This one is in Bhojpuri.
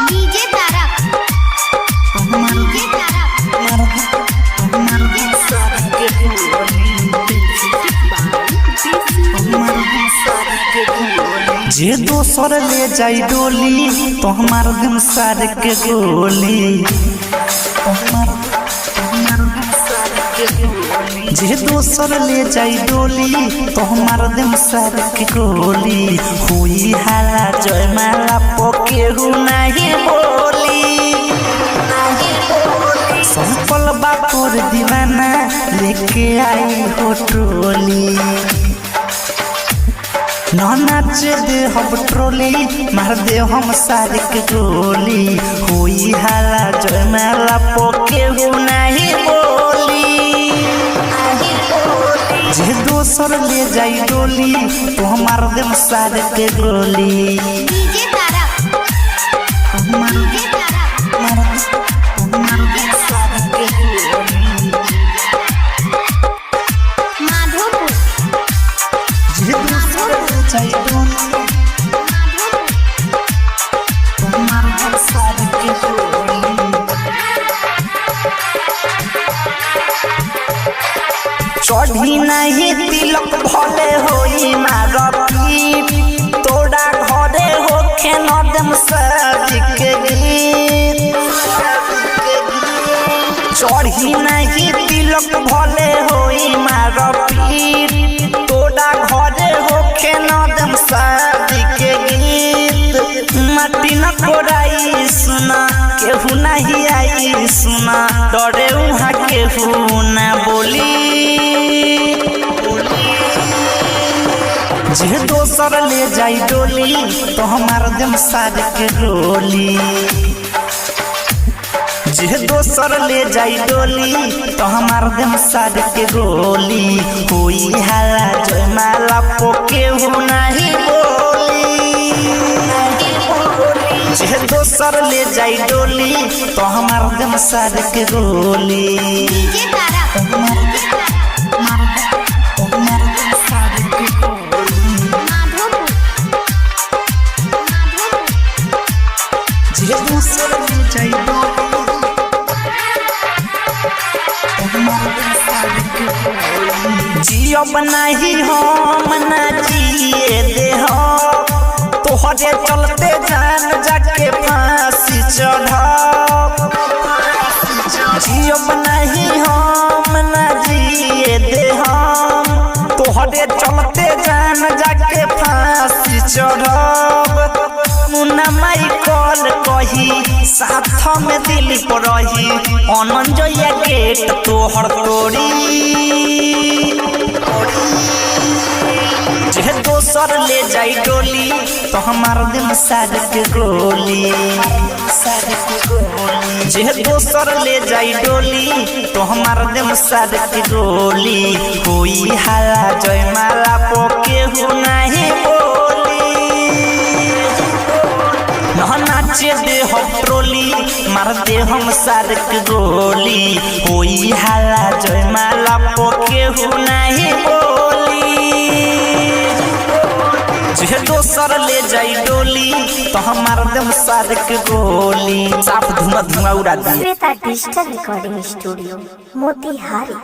डीजे तारक डीजे जे दोसर ले जाई डोली तो हमार दिल सार के गोली। जे दोसर ले जाई डोली तो हमार दिल सार के गोली। हुई हाला जयमाला पके हूँ नहीं बोली। संपल बापुर दीवाना लेके आई हो टोली। ना नाच दे हम ट्रोली मार दे हम सारे के गोली। हुई हाला जयमाला पके हूँ नहीं बोली। जे दोसर ले जाई डोली तो हमार दे सारे के गोली। डीजे तारक डीजे माधोपुर जे दोसर ले जाई डोली तो हमार दे सारे के गोली। चढ़ी नहीं तिलक भले होई मारपीट। तोड़ा घरे होखे नदम शादी के गीत। चढ़ी नहीं तिलक भले होई मारपीट। तोड़ा घरे होखे नदम शादी के गीत। माटी न कोराई सुना केहू नहीं आई सुना। डरे उहाँ केहू ना बोली। जे दोसर ले जाई डोली तो हमार दिल सार के गोली। जे दोसर ले जाई डोली तो हमार दिल सार के गोली। कोई हाला जयमाला पोके हूँ नहीं बोली। जे दोसर ले जाई डोली तो हमार दिल सार के गोली। डीजे तारक जियब नहीं हम ना जिए दे हम। तोहरे चलते जान जाके फांसी चढ़ब। जियब नहीं हम ना जिए दे हम। तोहरे चलते जान जाके फांसी चढ़ब। मुन्ना माई कॉल कही साथ में दिल पर रही। अनंजया गेट तोहर तोड़ी। जे दोसर ले जाई डोली तो हमार दिल सार के गोली। जे दोसर ले जाई डोली तो हमार दिल सार के गोली। कोई हाला जयमाला पोके हूँ नहीं बोली। ना नाचे दे हम ट्रोली मार दे हम सार के गोली। कोई हाला जयमाला पोके हूँ नहीं बोली। जे दोसर ले जाई डोली तो हमार दम सार के गोली। साफ धुआं धुआं उड़ा दिए। Shweta digital recording studio Motihari.